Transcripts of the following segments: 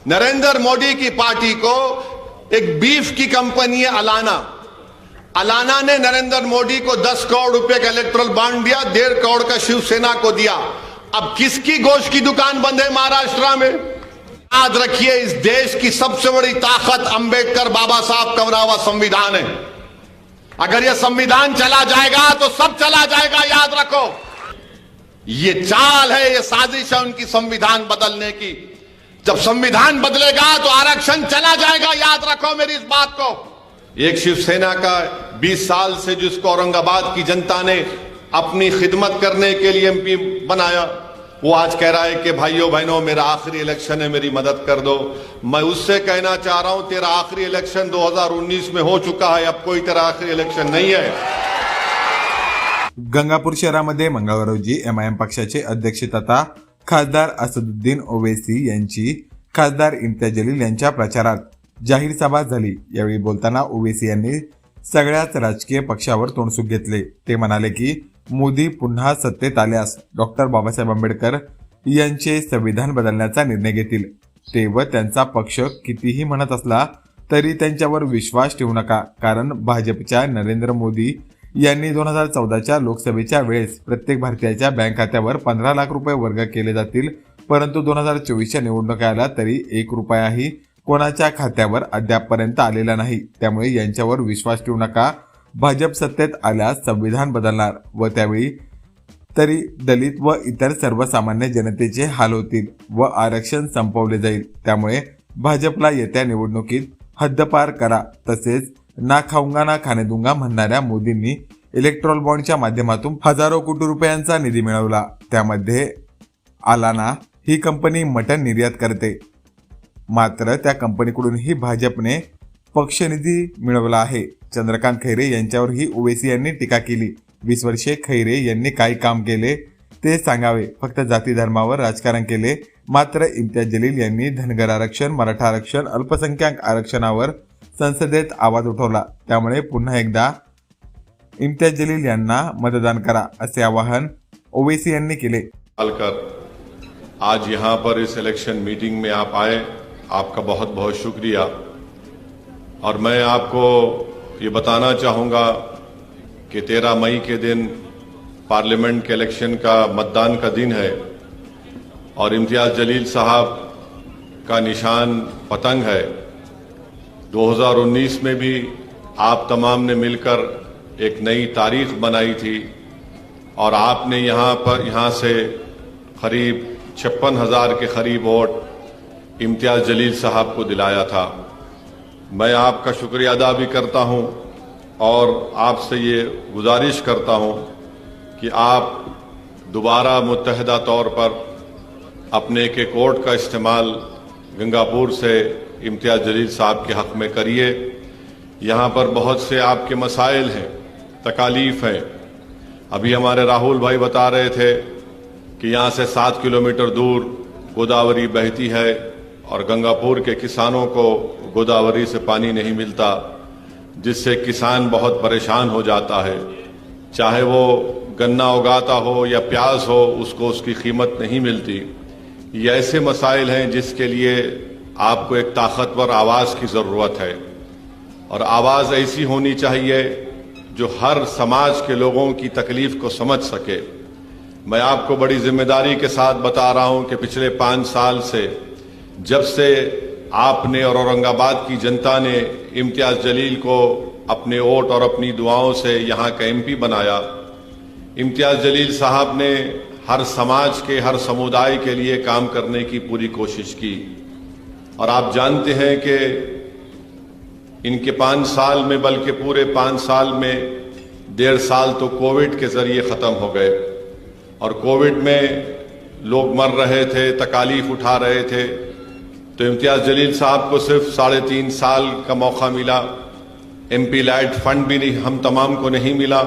नरेंद्र मोदी की पार्टी को एक बीफ की कंपनी है अलाना ने नरेंद्र मोदी को 10 करोड़ रुपए का इलेक्ट्रल बॉन्ड दिया, 1.5 करोड़ का शिवसेना को दिया। अब किसकी गोश्त की दुकान बंद है महाराष्ट्र में? याद रखिए, इस देश की सबसे बड़ी ताकत अंबेडकर बाबा साहब का बना हुआ संविधान है। अगर यह संविधान चला जाएगा तो सब चला जाएगा, याद रखो। ये चाल है, ये साजिश है उनकी संविधान बदलने की। जब संविधान बदलेगा तो आरक्षण चला जाएगा, याद रखो मेरी इस बात को। एक शिवसेना का 20 साल से जिसको औरंगाबाद की जनता ने अपनी खिदमत करने के लिए एमपी बनाया, वो आज कह रहा है कि भाइयों बहनों मेरा आखिरी इलेक्शन है, मेरी मदद कर दो। मैं उससे कहना चाह रहा हूं, तेरा आखिरी इलेक्शन 2019 में हो चुका है, अब कोई तेरा आखिरी इलेक्शन नहीं है। गंगापूर शहरामध्ये मंगळवार रोजी एमआयएम पक्षाचे अध्यक्ष तथा खासदार असदुद्दीन ओवैसी यांची खासदार इम्तियाज जलील यांच्या प्रचारात जाहीर सभा झाली। यावेळी बोलताना ओवैसी यांनी सगळ्याच राजकीय पक्षावर तोंडसुख घेतले। ते म्हणाले की मोदी पुन्हा सत्तेत आल्यास डॉक्टर बाबासाहेब आंबेडकर यांचे संविधान बदलण्याचा निर्णय घेतील। ते व त्यांचा पक्ष कितीही म्हणत असला तरी त्यांच्यावर विश्वास ठेवू नका, कारण भाजपच्या नरेंद्र मोदी यांनी 2014च्या लोकसभेच्या वेळेस प्रत्येक भारतीयाच्या बँक खात्यावर 15 लाख रुपये वर्ग केले जातील, परंतु 2024च्या निवडणुका आल्या तरी 1 रुपयाही कोणाच्या खात्यावर अद्यापपर्यंत आलेला नाही। त्यामुळे यांच्यावर विश्वास ठेवू नका। भाजप सत्तेत आल्यास संविधान बदलणार व त्यावेळी तरी दलित व इतर सर्वसामान्य जनतेचे हाल होतील व आरक्षण संपवले जाईल। त्यामुळे भाजपला येत्या निवडणुकीत हद्दपार करा। तसेच ना खाऊंगा ना खाने दूंगा म्हणणाऱ्या मोदींनी इलेक्ट्रॉल बॉन्डच्या माध्यमातून हजारो कोटी रुपयांचा निधी मिळवला। त्यामध्ये अलाना ही कंपनी मटन निर्यात करते, मात्र त्या कंपनीकडूनही भाजपने पक्षनिधी मिळवला आहे। चंद्रकांत खैरे यांच्यावरही ओवैसी यांनी टीका केली। 20 वर्षे खैरे यांनी काय काम केले ते सांगावे, फक्त जाती धर्मावर राजकारण केले। मात्र इम्तियाज जलील यांनी धनगर आरक्षण, मराठा आरक्षण, अल्पसंख्याक आरक्षणावर संसदेत आवाज उठवला। त्यामुळे पुन्हा एकदा इम्तियाज जलील यांना मतदान करा असे आवाहन ओवैसी यांनी केले। आज यहाँ पर इस इलेक्शन मीटिंग में आप आए, आपका बहुत बहुत शुक्रिया। और मैं आपको ये बताना चाहूँगा कि 13 मई के दिन पार्लियामेंट के इलेक्शन का मतदान का दिन है और इम्तियाज जलील साहब का निशान पतंग है। 2019 में भी आप तमाम ने मिलकर एक नई तारीख बनाई थी और आपने यहाँ से करीब 56,000 के करीब वोट इम्तियाज जलील साहब को दिलाया था। मैं आपका शुक्रिया अदा भी करता हूं और आपसे ये गुजारिश करता हूं कि आप दोबारा मुत्तहिदा तौर पर अपने के कोर्ट का इस्तेमाल गंगापुर से इम्तियाज जलील साहब के हक में करिए। यहाँ पर बहुत से आपके मसाइल हैं, तकालीफ हैं। अभी हमारे राहुल भाई बता रहे थे कि यहाँ से 7 किलोमीटर दूर गोदावरी बहती है और गंगापुर के किसानों को गोदावरी से पानी नहीं मिलता, जिससे किसान बहुत परेशान हो जाता है। चाहे वो गन्ना उगाता हो या प्याज हो, उसको उसकी कीमत नहीं मिलती। ये ऐसे मसाइल हैं जिसके लिए आपको एक ताकतवर आवाज़ की ज़रूरत है और आवाज़ ऐसी होनी चाहिए जो हर समाज के लोगों की तकलीफ को समझ सके। मैं आपको बड़ी जिम्मेदारी के साथ बता रहा हूं कि पिछले 5 साल से जब से आपने और औरंगाबाद की जनता ने इम्तियाज जलील को अपने वोट और अपनी दुआओं से यहाँ का एमपी बनाया, इम्तियाज जलील साहब ने हर समाज के, हर समुदाय के लिए काम करने की पूरी कोशिश की। और आप जानते हैं कि इनके 5 साल में, बल्कि पूरे 5 साल में 1.5 साल तो कोविड के जरिए ख़त्म हो गए और कोविड में लोग मर रहे थे, तकालीफ उठा रहे थे। तो इम्तियाज जलील साहब को सिर्फ 3.5 साल का मौका मिला। एमपी लाइट फंड भी नहीं, हम तमाम को नहीं मिला।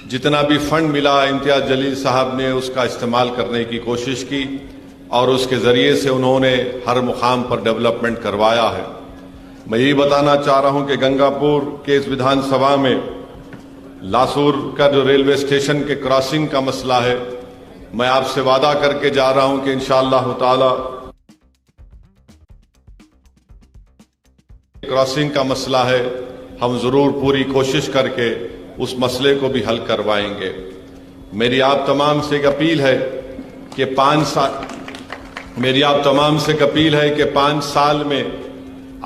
जितना भी फंड मिला इम्तियाज जलील साहब ने उसका इस्तेमाल करने की कोशिश की और उसके ज़रिए से उन्होंने हर मुकाम पर डेवलपमेंट करवाया है। मैं यही बताना चाह रहा हूं कि गंगापुर के इस विधानसभा में लासूर का जो रेलवे स्टेशन के क्रॉसिंग का मसला है, मैं आपसे वादा करके जा रहा हूं कि इंशाअल्लाह ताला क्रॉसिंग का मसला है, हम जरूर पूरी कोशिश करके उस मसले को भी हल करवाएंगे। मेरी आप तमाम से एक अपील है कि 5 साल में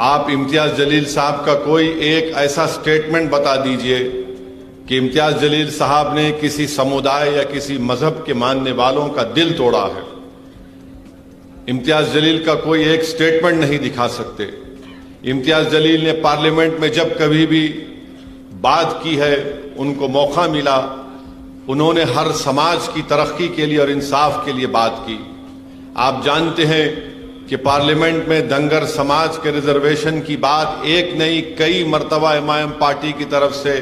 आप इम्तियाज जलील साहब का कोई एक ऐसा स्टेटमेंट बता दीजिए कि इम्तियाज जलील साहब ने किसी समुदाय या किसी मजहब के मानने वालों का दिल तोड़ा है। इम्तियाज जलील का कोई एक स्टेटमेंट नहीं दिखा सकते। इम्तियाज जलील ने पार्लियामेंट में जब कभी भी बात की है, उनको मौका मिला, उन्होंने हर समाज की तरक्की के लिए और इंसाफ के लिए बात की। आप जानते हैं कि पार्लियामेंट में धनगर समाज के रिजर्वेशन की बात एक नहीं कई मर्तबा एमआईएम पार्टी की तरफ से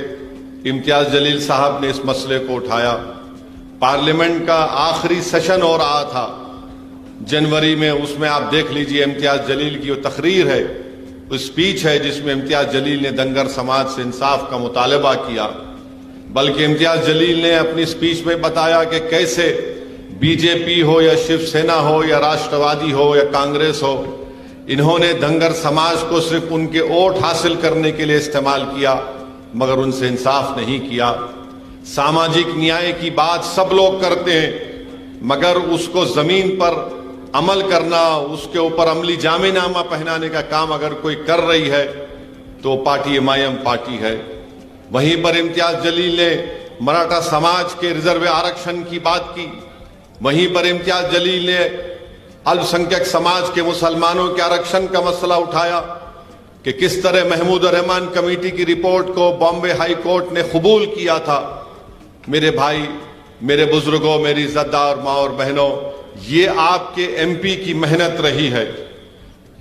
इम्तियाज जलील साहब ने इस मसले को उठाया। पार्लियामेंट का आखिरी सेशन हो रहा था जनवरी में, उसमें आप देख लीजिए इम्तियाज जलील की वो तकरीर है, स्पीच है जिसमें इम्तियाज जलील ने धनगर समाज से इंसाफ का मुतालबा किया। बल्कि इम्तियाज जलील ने अपनी स्पीच में बताया कि कैसे बीजेपी हो या शिवसेना हो या राष्ट्रवादी हो या कांग्रेस हो, इन्होंने धनगर समाज को सिर्फ उनके वोट हासिल करने के लिए इस्तेमाल किया, मगर उनसे इंसाफ नहीं किया। सामाजिक न्याय की बात सब लोग करते हैं, मगर उसको जमीन पर अमल करना, उसके ऊपर अमली जामेनामा पहनाने का काम अगर कोई कर रही है तो पार्टी एमआईएम पार्टी है। वहीं पर इम्तियाज जलील ने मराठा समाज के रिजर्व आरक्षण की बात की। वहीं पर इम्तियाज जलील ने अल्पसंख्यक समाज के मुसलमानों के आरक्षण का मसला उठाया कि किस तरह महमूद रहमान कमेटी की रिपोर्ट को बॉम्बे हाई कोर्ट ने कबूल किया था। मेरे भाई, मेरे बुजुर्गों, मेरी इज्जतदार माँ और बहनों, ये आपके एमपी की मेहनत रही है।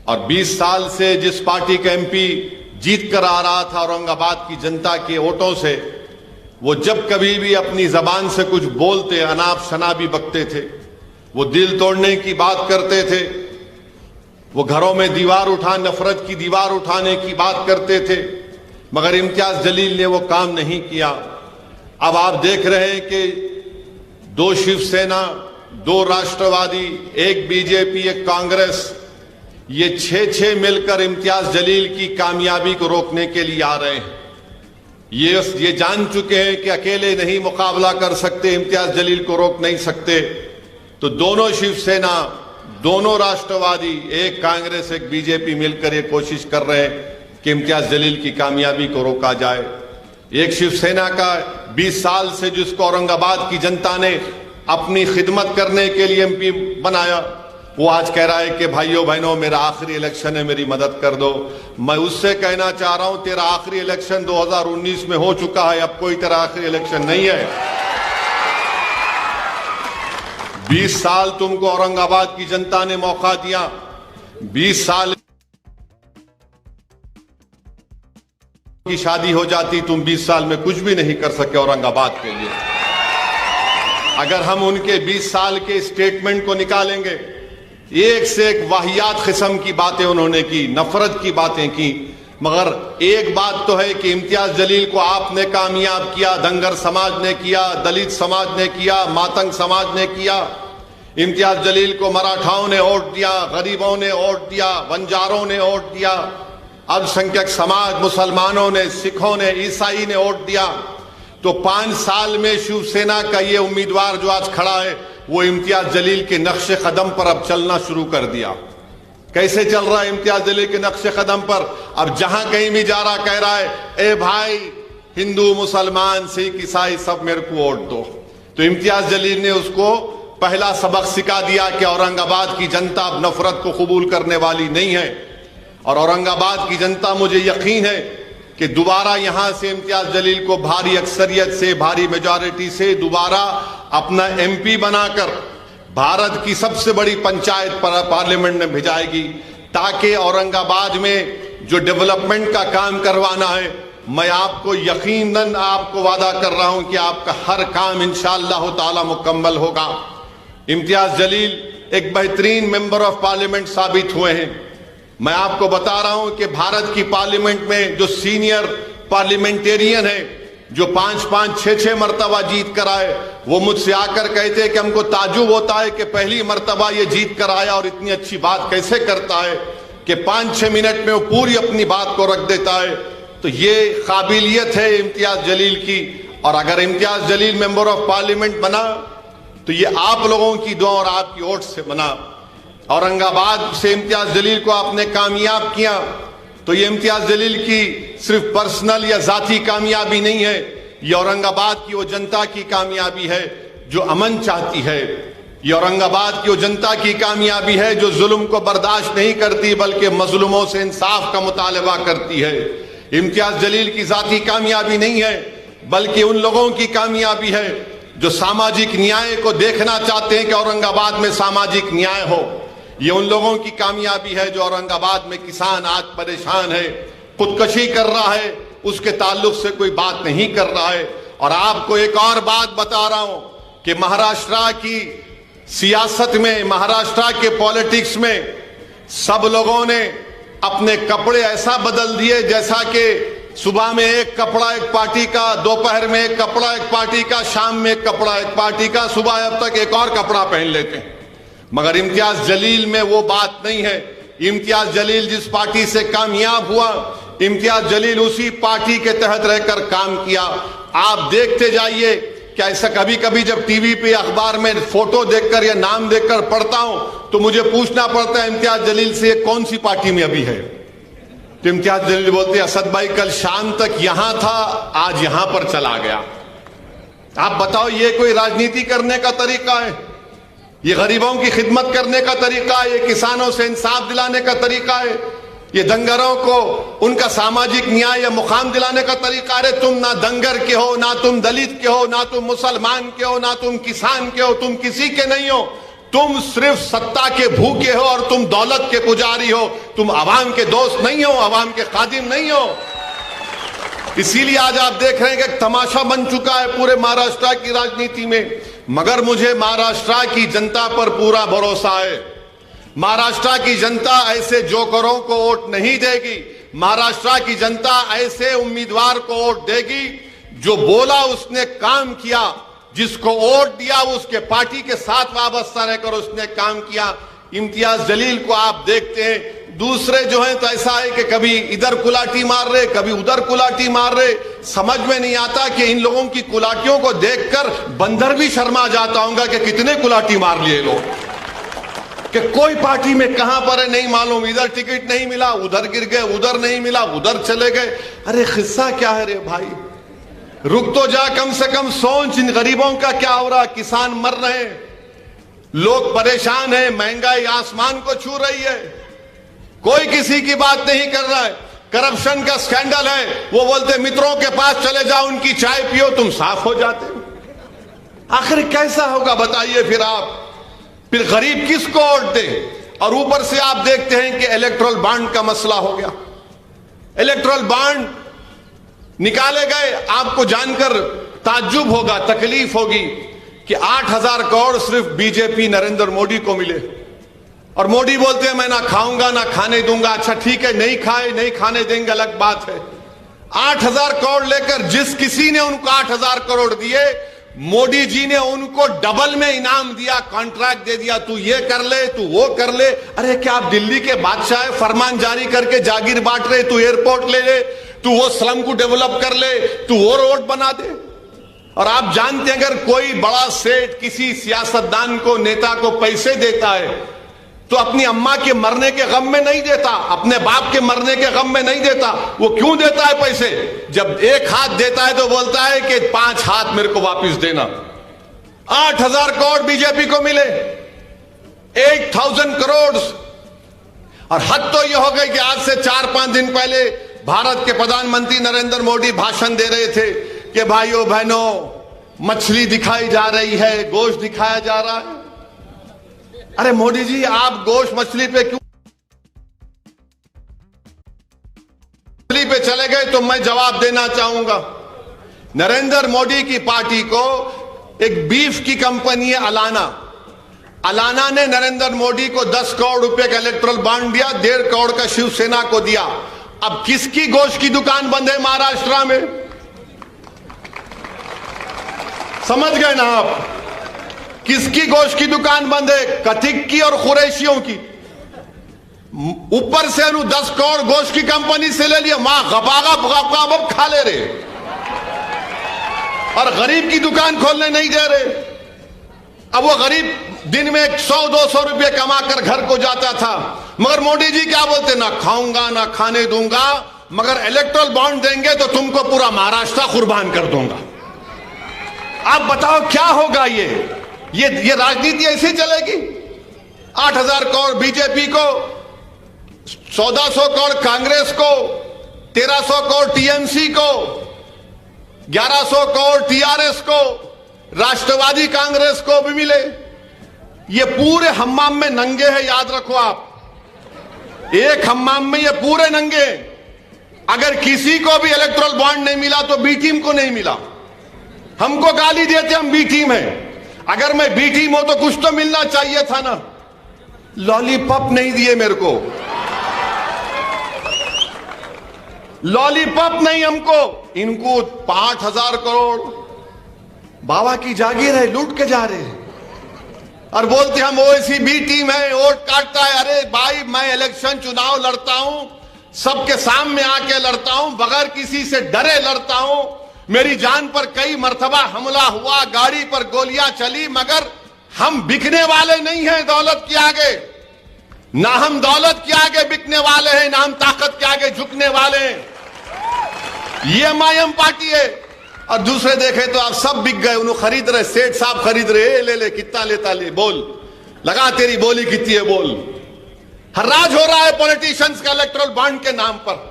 और 20 साल से जिस पार्टी का एमपी जीत कर आ रहा था औरंगाबाद की जनता के वोटों से, वो जब कभी भी अपनी जबान से कुछ बोलते, अनाप शनाबी बकते थे, वो दिल तोड़ने की बात करते थे, वो घरों में नफरत की दीवार उठाने की बात करते थे, मगर इम्तियाज जलील ने वो काम नहीं किया। अब आप देख रहे हैं कि 2 शिवसेना, 2 राष्ट्रवादी, 1 बीजेपी, 1 कांग्रेस, ये 6 मिलकर इम्तियाज जलील की कामयाबी को रोकने के लिए आ रहे हैं। ये जान चुके हैं कि अकेले नहीं मुकाबला कर सकते, इम्तियाज जलील को रोक नहीं सकते, तो दोनों शिवसेना, दोनों राष्ट्रवादी, 1 कांग्रेस, 1 बीजेपी मिलकर ये कोशिश कर रहे हैं कि इम्तियाज जलील की कामयाबी को रोका जाए। एक शिवसेना का 20 साल से जिसको औरंगाबाद की जनता ने अपनी खिदमत करने के लिए एमपी बनाया, वो आज कह रहा है कि भाइयों बहनों मेरा आखिरी इलेक्शन है, मेरी मदद कर दो। मैं उससे कहना चाह रहा हूं, तेरा आखिरी इलेक्शन 2019 में हो चुका है, अब कोई तेरा आखिरी इलेक्शन नहीं है। 20 साल तुमको औरंगाबाद की जनता ने मौका दिया। 20 साल की शादी हो जाती, तुम 20 साल में कुछ भी नहीं कर सके औरंगाबाद के लिए। अगर हम उनके 20 साल के स्टेटमेंट को निकालेंगे, एक से एक वाहियात किस्म की बातें उन्होंने की, नफरत की बातें की, मगर एक बात तो है कि इम्तियाज जलील को आपने कामयाब किया, धनगर समाज ने किया, दलित समाज ने किया, मातंग समाज ने किया। इम्तियाज जलील को मराठाओं ने वोट दिया, गरीबों ने वोट दिया, बंजारों ने वोट दिया, अल्पसंख्यक समाज, मुसलमानों ने, सिखों ने, ईसाई ने वोट दिया। तो 5 साल में शिवसेना का ये उम्मीदवार जो आज खड़ा है, वो इम्तियाज जलील के नक्शे कदम पर अब चलना शुरू कर दिया। कैसे चल रहा है इम्तियाज जलील के नक्शे कदम पर? अब जहां कहीं भी जा रहा कह रहा है, ए भाई, हिंदू, मुसलमान, सिख, ईसाई सब मेरे को वोट दो। तो इम्तियाज जलील ने उसको पहला सबक सिखा दिया कि औरंगाबाद की जनता अब नफरत को कबूल करने वाली नहीं है। और औरंगाबाद की जनता, मुझे यकीन है कि दोबारा यहां से इम्तियाज जलील को भारी अक्सरियत से, भारी मेजॉरिटी से दोबारा अपना एमपी बनाकर भारत की सबसे बड़ी पंचायत पार्लियामेंट में भेजाएगी, ताकि औरंगाबाद में जो डेवलपमेंट का काम करवाना है, मैं आपको यकीनन आपको वादा कर रहा हूं कि आपका हर काम इंशाअल्लाह ताला मुकम्मल होगा। इम्तियाज जलील एक बेहतरीन मेंबर ऑफ पार्लियामेंट साबित हुए हैं। मैं आपको बता रहा हूं कि भारत की पार्लियामेंट में जो सीनियर पार्लियामेंटेरियन है, जो 5-5, 6-6 मरतबा जीत कर आए, वो मुझसे आकर कहते हैं कि हमको ताजुब होता है कि पहली मरतबा ये जीत कर आया और इतनी अच्छी बात कैसे करता है, कि 5-6 मिनट में वो पूरी अपनी बात को रख देता है। तो ये काबिलियत है इम्तियाज जलील की। और अगर Imtiaz Jaleel member of parliament बना तो ये आप लोगों की दुआ और आपकी वोट से बना। औरंगाबाद से इम्तियाज जलील को आपने कामयाब किया तो ये इम्तियाज जलील की सिर्फ पर्सनल या जाती कामयाबी नहीं है, ये औरंगाबाद की वो जनता की कामयाबी है जो अमन चाहती है। ये औरंगाबाद की वो जनता की कामयाबी है जो जुल्म को बर्दाश्त नहीं करती बल्कि मजलूमों से इंसाफ का मुतालबा करती है। इम्तियाज जलील की जाती कामयाबी नहीं है बल्कि उन लोगों की कामयाबी है जो सामाजिक न्याय को देखना चाहते हैं कि औरंगाबाद में सामाजिक न्याय हो। ये उन लोगों की कामयाबी है जो औरंगाबाद में किसान आज परेशान है, खुदकशी कर रहा है, उसके ताल्लुक से कोई बात नहीं कर रहा है। और आपको एक और बात बता रहा हूं कि महाराष्ट्र की सियासत में, महाराष्ट्र के पॉलिटिक्स में सब लोगों ने अपने कपड़े ऐसा बदल दिए जैसा कि सुबह में एक कपड़ा एक पार्टी का, दोपहर में एक कपड़ा एक पार्टी का, शाम में एक कपड़ा एक पार्टी का, सुबह अब तक एक और कपड़ा पहन लेते हैं। मगर इम्तियाज जलील में वो बात नहीं है। इम्तियाज जलील जिस पार्टी से कामयाब हुआ, इम्तियाज जलील उसी पार्टी के तहत रहकर काम किया। आप देखते जाइए कि ऐसा कभी कभी जब टीवी पे अखबार में फोटो देखकर या नाम देखकर पढ़ता हूं तो मुझे पूछना पड़ता है इम्तियाज जलील से कौन सी पार्टी में अभी है। तो इम्तियाज जलील बोलते हैं असद भाई कल शाम तक यहां था, आज यहां पर चला गया। आप बताओ ये कोई राजनीति करने का तरीका है? ये गरीबों की खिदमत करने का तरीका है? ये किसानों से इंसाफ दिलाने का तरीका है? ये दंगरों को उनका सामाजिक न्याय या मुकाम दिलाने का तरीका? अरे तुम ना दंगर के हो, ना तुम दलित के हो, ना तुम मुसलमान के हो, ना तुम किसान के हो, तुम किसी के नहीं हो। तुम सिर्फ सत्ता के भूखे हो और तुम दौलत के पुजारी हो। तुम अवाम के दोस्त नहीं हो, अवाम के खादिम नहीं हो। इसीलिए आज आप देख रहे हैं कि तमाशा बन चुका है पूरे महाराष्ट्र की राजनीति में। मगर मुझे महाराष्ट्र की जनता पर पूरा भरोसा है। महाराष्ट्र की जनता ऐसे जोकरों को वोट नहीं देगी। महाराष्ट्र की जनता ऐसे उम्मीदवार को वोट देगी जो बोला उसने काम किया, जिसको वोट दिया उसके पार्टी के साथ वाबस्ता रहकर उसने काम किया। इम्तियाज जलील को आप देखते हैं, दूसरे जो हैं तो ऐसा है कि कभी इधर कुलाटी मार रहे, कभी उधर कुलाटी मार रहे। समझ में नहीं आता कि इन लोगों की कुलाटियों को देखकर बंदर भी शर्मा जाता होगा कि कितने कुलाटी मार लिए लोग, कि कोई पार्टी में कहां पर है नहीं मालूम, इधर टिकट नहीं मिला, उधर गिर गए, उधर नहीं मिला, उधर चले गए। अरे किस्सा क्या है रे भाई? रुक तो जा, कम से कम सोच इन गरीबों का क्या हो रहा। किसान मर रहे हैं, लोग परेशान हैं, महंगाई आसमान को छू रही है, कोई किसी की बात नहीं कर रहा है। करप्शन का स्कैंडल है, वो बोलते मित्रों के पास चले जाओ, उनकी चाय पियो, तुम साफ हो जाते हो। आखिर कैसा होगा बताइए फिर आप? फिर गरीब किसको वोट दे? और ऊपर से आप देखते हैं कि इलेक्ट्रल बॉन्ड का मसला हो गया। इलेक्ट्रल बॉन्ड निकाले गए, आपको जानकर ताज्जुब होगा, तकलीफ होगी कि 8,000 करोड़ सिर्फ बीजेपी नरेंद्र मोदी को मिले। और मोदी बोलते हैं मैं ना खाऊंगा ना खाने दूंगा। अच्छा ठीक है, नहीं खाए नहीं खाने देंगे अलग बात है। 8,000 करोड़ लेकर जिस किसी ने उनको 8,000 करोड़ दिए, मोदी जी ने उनको डबल में इनाम दिया, कॉन्ट्रैक्ट दे दिया, तू ये कर ले, तू वो कर ले। अरे क्या आप दिल्ली के बादशाह है? फरमान जारी करके जागीर बांट रहे, तू एयरपोर्ट ले ले, तू वो स्लम को डेवलप कर ले, तू वो रोड बना दे। और आप जानते हैं अगर कोई बड़ा सेठ किसी सियासतदान को, नेता को पैसे देता है तो अपनी अम्मा के मरने के गम में नहीं देता, अपने बाप के मरने के गम में नहीं देता। वो क्यों देता है पैसे? जब एक हाथ देता है तो बोलता है कि 5 हाथ मेरे को वापस देना। 8,000 करोड़ बीजेपी को मिले, 8,000 करोड़। और हद तो यह हो गई कि आज से 4-5 दिन पहले भारत के प्रधानमंत्री नरेंद्र मोदी भाषण दे रहे थे कि भाइयों बहनों मछली दिखाई जा रही है, गोश्त दिखाया जा रहा है। अरे मोदी जी, आप गोश्त मछली पे क्यों पे चले गए? तो मैं जवाब देना चाहूंगा। नरेंद्र मोदी की पार्टी को एक बीफ की कंपनी है अलाना, अलाना ने नरेंद्र मोदी को 10 करोड़ रुपए का इलेक्ट्रल बॉन्ड दिया, 1.5 करोड़ का शिवसेना को दिया। अब किसकी गोश्त की दुकान बंद है महाराष्ट्र में? समझ गए ना आप? किसकी गोश्त की दुकान बंद है? कथिक की और कुरैशियों की। ऊपर से 10 करोड़ गोश्त की कंपनी से ले लिया, मां गपागप खा ले रहे, और गरीब की दुकान खोलने नहीं दे रहे। अब वो गरीब दिन में 100-200 रुपये कमा कर घर को जाता था, मगर मोदी जी क्या बोलते, ना खाऊंगा ना खाने दूंगा, मगर इलेक्ट्रल बॉन्ड देंगे तो तुमको पूरा महाराष्ट्र कुर्बान कर दूंगा। आप बताओ क्या होगा? ये राजनीति ऐसी चलेगी? 8,000 करोड़ बीजेपी को, 1400 करोड़ कांग्रेस को, 1300 करोड़ टीएमसी को, 1100 करोड़ टीआरएस को, राष्ट्रवादी कांग्रेस को भी मिले। ये पूरे हम्माम में नंगे हैं, याद रखो आप। एक हम्माम में ये पूरे नंगे। अगर किसी को भी इलेक्टोरल बॉन्ड नहीं मिला तो बी टीम को नहीं मिला। हमको गाली देते हम बी टीम हैं। अगर मैं बी टीम हूं तो कुछ तो मिलना चाहिए था ना। लॉलीपॉप नहीं दिए मेरे को, लॉलीपॉप नहीं हमको। इनको 5,000 करोड़ बाबा की जागीर है, लूट के जा रहे हैं और बोलते हम ओवैसी बी टीम है, वोट काटता है। अरे भाई, मैं इलेक्शन चुनाव लड़ता हूं, सबके सामने आके लड़ता हूं, बगैर किसी से डरे लड़ता हूं। मेरी जान पर कई मर्तबा हमला हुआ, गाड़ी पर गोलियां चली, मगर हम बिकने वाले नहीं हैं दौलत के आगे। ना हम दौलत के आगे बिकने वाले हैं, ना हम ताकत के आगे झुकने वाले हैं। ये एमआईएम पार्टी है। और दूसरे देखे तो आप सब बिक गए, उन्होंने खरीद रहे, सेठ साहब खरीद रहे, ले कितना लेता ले, बोल लगा, तेरी बोली कितनी है बोल। हर्राज हो रहा है पॉलिटिशियंस का इलेक्टोरल बॉन्ड के नाम पर।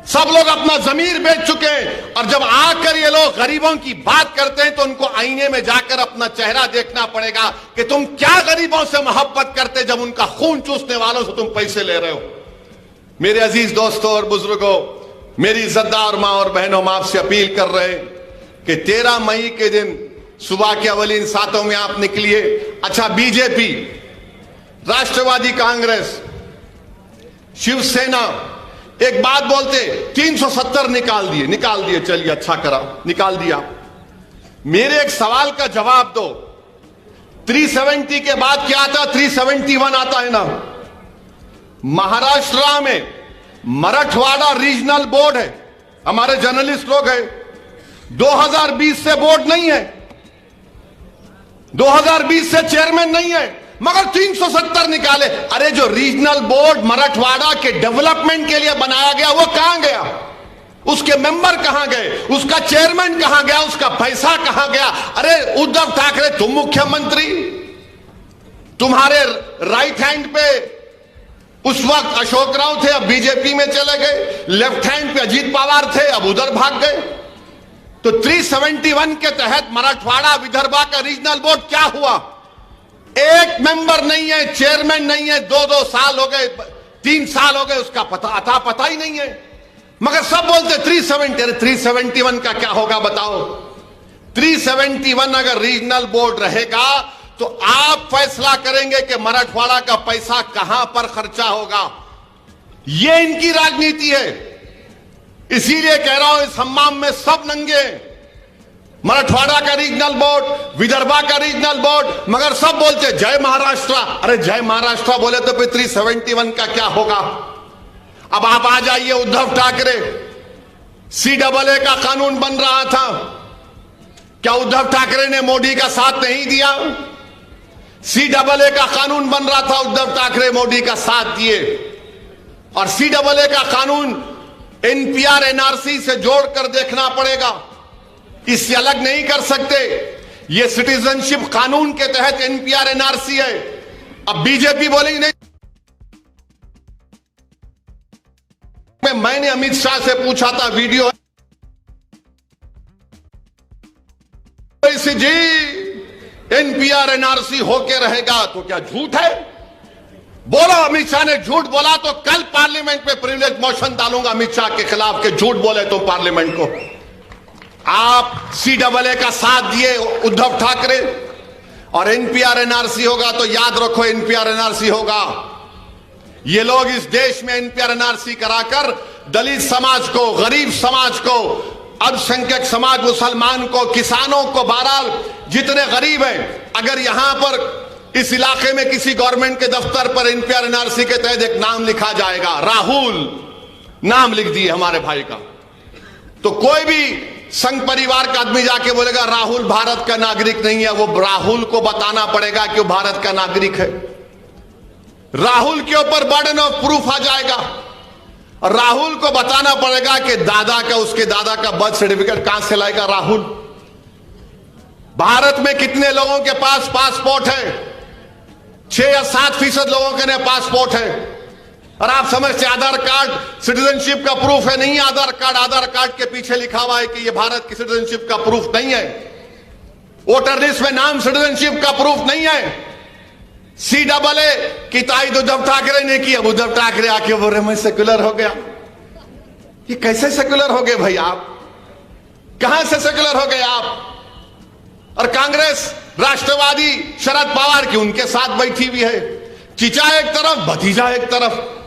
सब लोग अपना जमीर बेच चुके हैं, और जब आकर ये लोग गरीबों की बात करते हैं तो उनको आईने में जाकर अपना चेहरा देखना पड़ेगा कि तुम क्या गरीबों से मोहब्बत करते, जब उनका खून चूसने वालों से तुम पैसे ले रहे हो। मेरे अजीज दोस्तों और बुजुर्गों, मेरी इज्जतदार मां और बहनों, मैं आपसे अपील कर रहे हैं कि 13 मई के दिन सुबह के अवलीन सातों में आप निकलिए। अच्छा, बीजेपी, राष्ट्रवादी कांग्रेस, शिवसेना एक बात बोलते, 370 निकाल दिए, चलिए अच्छा करा, निकाल दिया। मेरे एक सवाल का जवाब दो, 370 के बाद क्या आता? 371 आता है ना। महाराष्ट्र में मराठवाड़ा रीजनल बोर्ड है, हमारे जर्नलिस्ट लोग हैं, 2020 से बोर्ड नहीं है, 2020 से चेयरमैन नहीं है, मगर 370 निकाले। अरे जो रीजनल बोर्ड मराठवाड़ा के डेवलपमेंट के लिए बनाया गया वो कहां गया? उसके मेंबर कहां गए? उसका चेयरमैन कहां गया? उसका पैसा कहां गया? अरे उद्धव ठाकरे, तुम मुख्यमंत्री, तुम्हारे राइट हैंड पे उस वक्त अशोक राव थे, अब बीजेपी में चले गए। लेफ्ट हैंड पे अजीत पवार थे, अब उधर भाग गए। तो 371 के तहत मराठवाड़ा विदर्भा का रीजनल बोर्ड क्या हुआ? एक मेंबर नहीं है, चेयरमैन नहीं है, 2-2 साल हो गए, 3 साल हो गए, उसका पता ही नहीं है। मगर सब बोलते 370, अरे 371 का क्या होगा बताओ? 371 अगर रीजनल बोर्ड रहेगा तो आप फैसला करेंगे कि मराठवाड़ा का पैसा कहां पर खर्चा होगा। यह इनकी राजनीति है। इसीलिए कह रहा हूं, इस हम्माम में सब नंगे, मराठवाड़ा का रीजनल बोर्ड, विदर्भा का रीजनल बोर्ड, मगर सब बोलते जय महाराष्ट्र। अरे जय महाराष्ट्र बोले तो फिर 371 का क्या होगा? अब आप आ जाइए, उद्धव ठाकरे, CAA का कानून बन रहा था, क्या उद्धव ठाकरे ने मोदी का साथ नहीं दिया? CAA का कानून बन रहा था, उद्धव ठाकरे मोदी का साथ दिए। और CAA का कानून NPR NRC से जोड़कर देखना पड़ेगा, इससे अलग नहीं कर सकते। ये सिटीजनशिप कानून के तहत NPR NRC है। अब बीजेपी बोलेगी नहीं। मैंने अमित शाह से पूछा था, वीडियो जी NPR NRC होके रहेगा, तो क्या झूठ है? बोलो, अमित शाह ने झूठ बोला तो कल पार्लियामेंट में प्रिविलेज मोशन डालूंगा अमित शाह के खिलाफ के झूठ बोले तो पार्लियामेंट को। आप CAA का साथ दिए उद्धव ठाकरे, और NPR NRC होगा तो याद रखो NPR NRC होगा। ये लोग इस देश में NPR NRC कराकर दलित समाज को, गरीब समाज को, अल्पसंख्यक समाज, मुसलमान को, किसानों को, बहरहाल जितने गरीब हैं, अगर यहां पर इस इलाके में किसी गवर्नमेंट के दफ्तर पर एनपीआर एनआरसी के तहत एक नाम लिखा जाएगा, राहुल नाम लिख दिए हमारे भाई का, तो कोई भी संघ परिवार का आदमी जाके बोलेगा राहुल भारत का नागरिक नहीं है, वो राहुल को बताना पड़ेगा कि वो भारत का नागरिक है। राहुल के ऊपर बर्डन ऑफ प्रूफ आ जाएगा और राहुल को बताना पड़ेगा कि दादा का, उसके दादा का बर्थ सर्टिफिकेट कहां से लाएगा राहुल। भारत में कितने लोगों के पास पासपोर्ट है? 6 या 7% लोगों के पासपोर्ट है। और आप समझते आधार कार्ड सिटीजनशिप का प्रूफ है? नहीं, आधार कार्ड के पीछे लिखा हुआ है कि यह भारत की सिटीजनशिप का प्रूफ नहीं है। वोटर लिस्ट में नाम सिटीजनशिप का प्रूफ नहीं है। CAA की तारीफ उद्धव ठाकरे ने की, अब उद्धव ठाकरे आके बोल रहे मैं सेक्युलर हो गया। ये कैसे सेक्युलर हो गए भाई आप? कहां से सेक्युलर हो गए आप? और कांग्रेस राष्ट्रवादी शरद पवार की उनके साथ बैठी हुई है, चीचा एक तरफ भतीजा एक तरफ।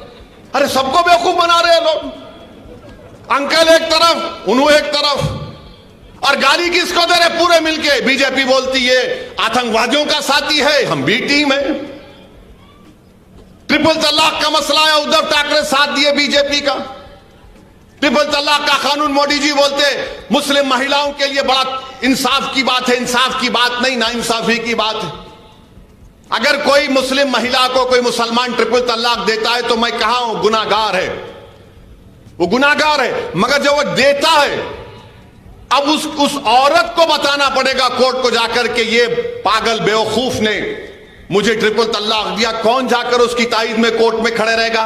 अरे सबको बेवकूफ बना रहे हैं लोग, अंकल एक तरफ उन्होंने एक तरफ। और गाली किसको दे रहे? पूरे मिलके। बीजेपी बोलती है आतंकवादियों का साथी है, हम भी टीम है। ट्रिपल तलाक का मसला है, उद्धव ठाकरे साथ दिए बीजेपी का। ट्रिपल तलाक का कानून मोदी जी बोलते मुस्लिम महिलाओं के लिए बड़ा इंसाफ की बात है, इंसाफ की बात नहीं, नाइंसाफी की बात है। अगर कोई मुस्लिम महिला को कोई मुसलमान ट्रिपल तलाक देता है तो मैं कहा हूं गुनाहगार है, वो गुनाहगार है। मगर जब वो देता है, अब उस औरत को बताना पड़ेगा कोर्ट को जाकर के ये पागल बेवकूफ ने मुझे ट्रिपल तलाक दिया। कौन जाकर उसकी ताईद में कोर्ट में खड़े रहेगा?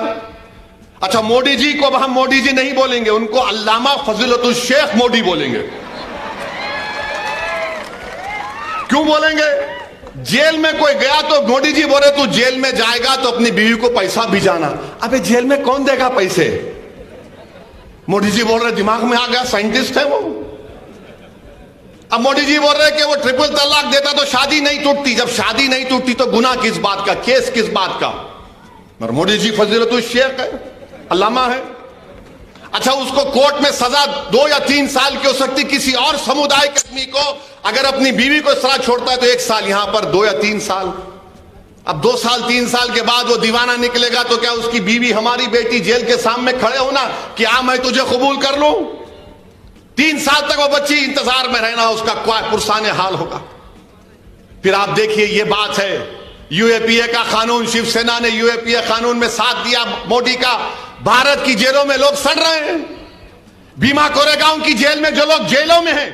अच्छा, मोदी जी को हम मोदी जी नहीं बोलेंगे, उनको अल्लामा फजीलतुल शेख मोदी बोलेंगे। क्यों बोलेंगे? जेल में कोई गया तो मोदी जी बोले तू जेल में जाएगा तो अपनी बीवी को पैसा भिजाना। अबे जेल में कौन देगा पैसे? मोदी जी बोल रहे दिमाग में आ गया, साइंटिस्ट है वो। अब मोदी जी बोल रहे कि वो ट्रिपल तलाक देता तो शादी नहीं टूटती। जब शादी नहीं टूटती तो गुनाह किस बात का, केस किस बात का? मगर मोदी जी फजीलतुल शेख है, अल्लामा है। अच्छा, उसको कोर्ट में सजा 2 या 3 साल की हो सकती। किसी और समुदाय के आदमी को अगर अपनी बीवी को इस तरह छोड़ता है तो 1 साल, यहां पर 2 या 3 साल। अब 2 साल 3 साल के बाद वो दीवाना निकलेगा तो क्या उसकी बीवी, हमारी बेटी जेल के सामने खड़े होना कि आ मैं तुझे कबूल कर लूं? 3 साल तक वो बच्ची इंतजार में रहना, उसका क्या पुरसाने हाल होगा। फिर आप देखिए, ये बात है यूएपीए का कानून, शिवसेना ने यूएपीए कानून में साथ दिया मोदी का। भारत की जेलों में लोग सड़ रहे हैं। भीमा कोरेगांव की जेल में जो लोग जेलों में हैं,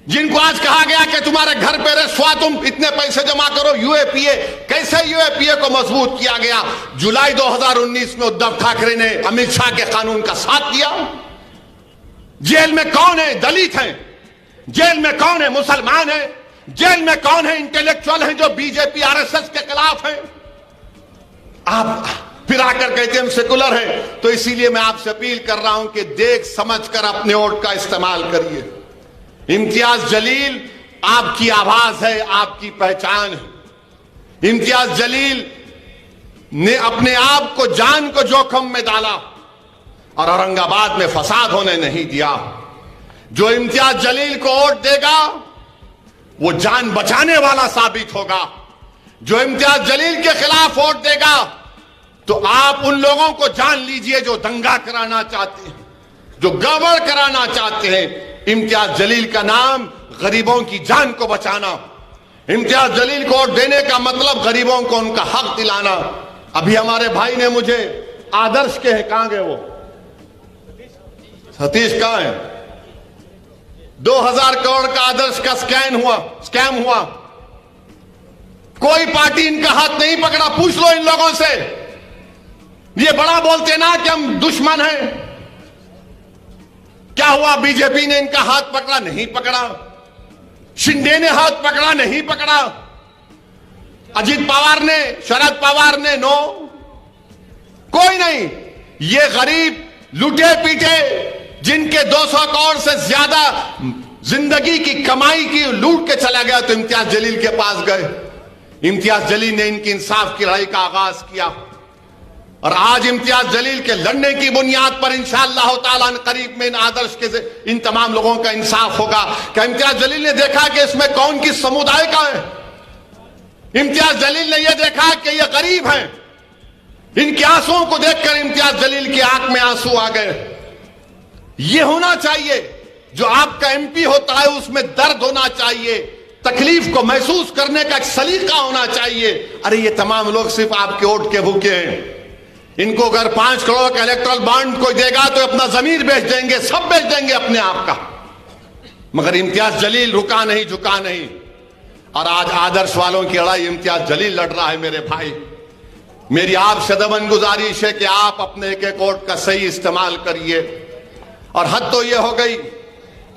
जिनको आज कहा गया कि तुम्हारे घर पे रेस्वा, तुम इतने पैसे जमा करो। यूएपीए, कैसे यूएपीए को मजबूत किया गया? जुलाई 2019 में उद्धव ठाकरे ने अमित शाह के कानून का साथ दिया। जेल में कौन है? दलित हैं। जेल में कौन है? मुसलमान है। जेल में कौन है? इंटेलेक्चुअल हैं जो बीजेपी आरएसएस के खिलाफ हैं। आप फिर आकर कहते हैं हम सेकुलर हैं। तो इसीलिए मैं आपसे अपील कर रहा हूं कि देख समझकर अपने वोट का इस्तेमाल करिए। इम्तियाज जलील आपकी आवाज है, आपकी पहचान है। इम्तियाज जलील ने अपने आप को, जान को जोखिम में डाला और औरंगाबाद में फसाद होने नहीं दिया। जो इम्तियाज जलील को वोट देगा वो जान बचाने वाला साबित होगा। जो इम्तियाज जलील के खिलाफ वोट देगा तो आप उन लोगों को जान लीजिए जो दंगा कराना चाहते हैं, जो गड़बड़ कराना चाहते हैं। इम्तियाज जलील का नाम गरीबों की जान को बचाना। इम्तियाज जलील को वोट देने का मतलब गरीबों को उनका हक दिलाना। अभी हमारे भाई ने मुझे आदर्श के हैं, कहां गए वो? सतीश कहां है? 2000 करोड़ का आदर्श का स्कैम हुआ। कोई पार्टी इनका हाथ नहीं पकड़ा। पूछ लो इन लोगों से। ये बड़ा बोलते ना कि हम दुश्मन हैं। क्या हुआ? बीजेपी ने इनका हाथ पकड़ा? नहीं पकड़ा। शिंदे ने हाथ पकड़ा? नहीं पकड़ा। अजित पवार ने, शरद पवार ने? नो, कोई नहीं। ये गरीब लुटे पीटे जिनके 200 करोड़ से ज्यादा जिंदगी की कमाई की लूट के चला गया तो इम्तियाज जलील के पास गए। इम्तियाज जलील ने इनकी इंसाफ की लड़ाई का आगाज किया और आज इम्तियाज जलील के लड़ने की बुनियाद पर इंशाअल्लाह ताला करीब में इन आदर्श के इन तमाम लोगों का इंसाफ होगा। क्या इम्तियाज जलील ने देखा कि इसमें कौन किस समुदाय का है? इम्तियाज जलील ने यह देखा कि ये गरीब हैं। इनके आंसुओं को देखकर इम्तियाज जलील की आंख में आंसू आ गए। ये होना चाहिए, जो आपका एमपी होता है उसमें दर्द होना चाहिए, तकलीफ को महसूस करने का एक सलीका होना चाहिए। अरे ये तमाम लोग सिर्फ आपके वोट के भूखे हैं। इनको अगर 5 करोड़ का इलेक्ट्रल बॉन्ड कोई देगा तो अपना जमीर बेच देंगे, सब बेच देंगे अपने आप का। मगर इम्तियाज जलील रुका नहीं, झुका नहीं। और आज आदर्श वालों की लड़ाई इम्तियाज जलील लड़ रहा है। मेरे भाई, मेरी आपसे दमन गुजारिश है कि आप अपने एक एक वोट का सही इस्तेमाल करिए। और हद तो यह हो गई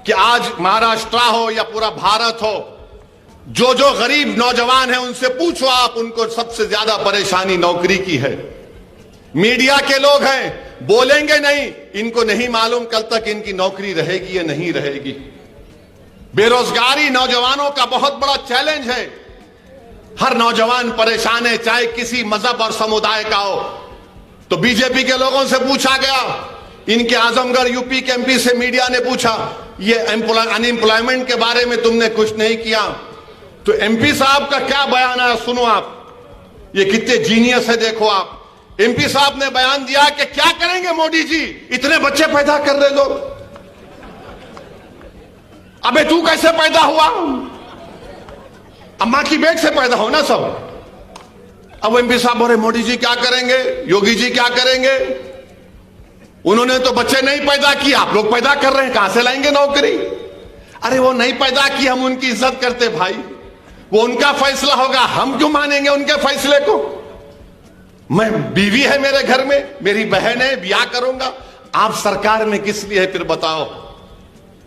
कि आज महाराष्ट्र हो या पूरा भारत हो, जो जो गरीब नौजवान हैं उनसे पूछो आप, उनको सबसे ज्यादा परेशानी नौकरी की है। मीडिया के लोग हैं, बोलेंगे नहीं, इनको नहीं मालूम कल तक इनकी नौकरी रहेगी या नहीं रहेगी। बेरोजगारी नौजवानों का बहुत बड़ा चैलेंज है। हर नौजवान परेशान है, चाहे किसी मजहब और समुदाय का हो। तो बीजेपी के लोगों से पूछा गया, इनके आजमगढ़ यूपी के एमपी से मीडिया ने पूछा, ये अनएम्प्लॉयमेंट के बारे में तुमने कुछ नहीं किया। तो एमपी साहब का क्या बयान है, सुनो आप। ये कितने जीनियस है, देखो आप। एमपी साहब ने बयान दिया कि क्या करेंगे मोदी जी, इतने बच्चे पैदा कर रहे लोग। अबे तू कैसे पैदा हुआ? अम्मा की पेट से पैदा हो ना सब। अब एमपी साहब बोले मोदी जी क्या करेंगे, योगी जी क्या करेंगे? उन्होंने तो बच्चे नहीं पैदा किए, आप लोग पैदा कर रहे हैं, कहां से लाएंगे नौकरी? अरे वो नहीं पैदा की, हम उनकी इज्जत करते भाई, वो उनका फैसला होगा, हम क्यों मानेंगे उनके फैसले को? मैं बीवी है मेरे घर में, मेरी बहन है, ब्याह करूंगा। आप सरकार में किस लिए है फिर बताओ?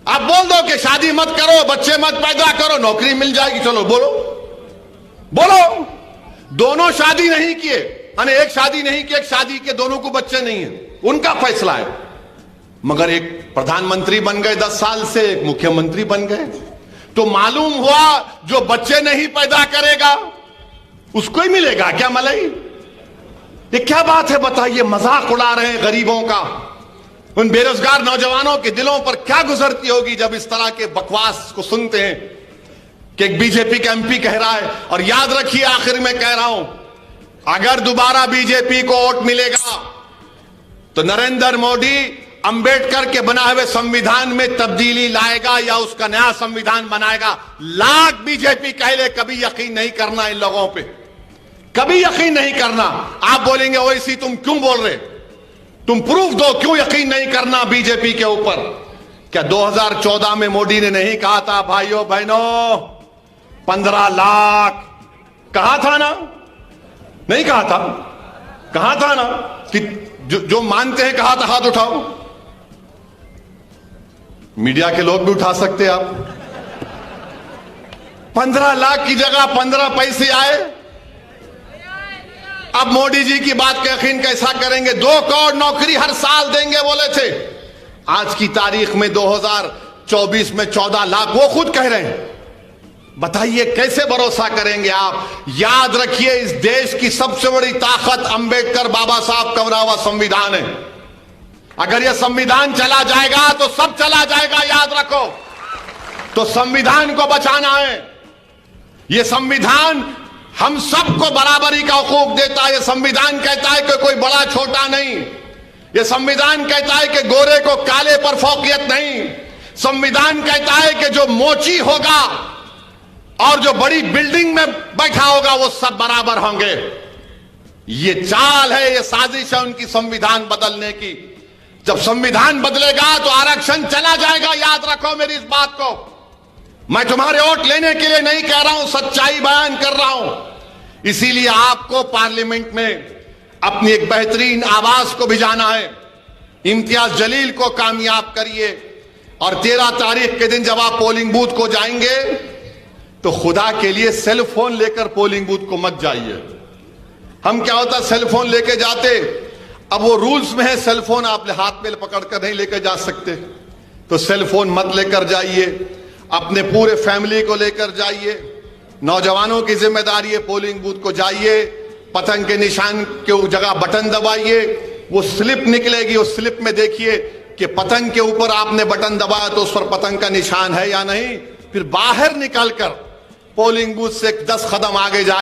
आप बोल दो कि शादी मत करो, बच्चे मत पैदा करो, नौकरी मिल जाएगी। चलो बोलो बोलो। दोनों शादी नहीं किए, यानी एक शादी नहीं की, एक शादी के दोनों को बच्चे नहीं है, उनका फैसला है। मगर एक प्रधानमंत्री बन गए 10 साल से, एक मुख्यमंत्री बन गए, तो मालूम हुआ जो बच्चे नहीं पैदा करेगा उसको ही मिलेगा क्या मलाई? ये क्या बात है बताइए? मजाक उड़ा रहे हैं गरीबों का। उन बेरोजगार नौजवानों के दिलों पर क्या गुजरती होगी जब इस तरह के बकवास को सुनते हैं कि एक बीजेपी का एमपी कह रहा है। और याद रखिए, आखिर में कह रहा हूं, अगर दोबारा बीजेपी को वोट मिलेगा तो नरेंद्र मोदी अंबेडकर के बनाए हुए संविधान में तब्दीली लाएगा या उसका नया संविधान बनाएगा। लाख बीजेपी कह ले, कभी यकीन नहीं करना इन लोगों पे, कभी यकीन नहीं करना। आप बोलेंगे ओवैसी तुम क्यों बोल रहे, तुम प्रूफ दो, क्यों यकीन नहीं करना बीजेपी के ऊपर? क्या 2014 में मोदी ने नहीं कहा था भाइयों बहनों 15 लाख? कहा था ना? नहीं कहा था? कहा था ना कि जो मानते हैं, कहा था, हाथ उठाओ। मीडिया के लोग भी उठा सकते हैं आप। 15 लाख की जगह 15 पैसे आए। अब मोदी जी की बात का यकीन कैसा करेंगे? 2 करोड़ नौकरी हर साल देंगे बोले थे, आज की तारीख में 2024 में 14 लाख वो खुद कह रहे हैं। बताइए कैसे भरोसा करेंगे आप? याद रखिए, इस देश की सबसे बड़ी ताकत अंबेडकर बाबा साहब का बना हुआ संविधान है। अगर यह संविधान चला जाएगा तो सब चला जाएगा, याद रखो। तो संविधान को बचाना है। यह संविधान हम सबको बराबरी का हकूक देता है। यह संविधान कहता है कि कोई बड़ा छोटा नहीं। यह संविधान कहता है कि गोरे को काले पर फौकियत नहीं। संविधान कहता है कि जो मोची होगा और जो बड़ी बिल्डिंग में बैठा होगा वो सब बराबर होंगे। ये चाल है, ये साजिश है उनकी संविधान बदलने की। जब संविधान बदलेगा तो आरक्षण चला जाएगा, याद रखो मेरी इस बात को। मैं तुम्हारे वोट लेने के लिए नहीं कह रहा हूं, सच्चाई बयान कर रहा हूं। इसीलिए आपको पार्लियामेंट में अपनी एक बेहतरीन आवाज को भिजाना है। इम्तियाज जलील को कामयाब करिए और 13 तारीख के दिन जब आप पोलिंग बूथ को जाएंगे तो खुदा के लिए सेल फोन लेकर पोलिंग बूथ को मत जाइए। हम क्या होता सेल फोन लेके जाते, अब वो रूल्स में है सेल फोन आप हाथ में पकड़कर नहीं लेकर जा सकते, तो सेल फोन मत लेकर जाइए। अपने पूरे फैमिली को लेकर जाइए। नौजवानों की जिम्मेदारी है, पोलिंग बूथ को जाइए, पतंग के निशान के जगह बटन दबाइए, वो स्लिप निकलेगी, उस स्लिप में देखिए कि पतंग के ऊपर आपने बटन दबाया तो उस पर पतंग का निशान है या नहीं। फिर बाहर निकलकर पोलिंग बूथ से 10 कदम आगे जाए।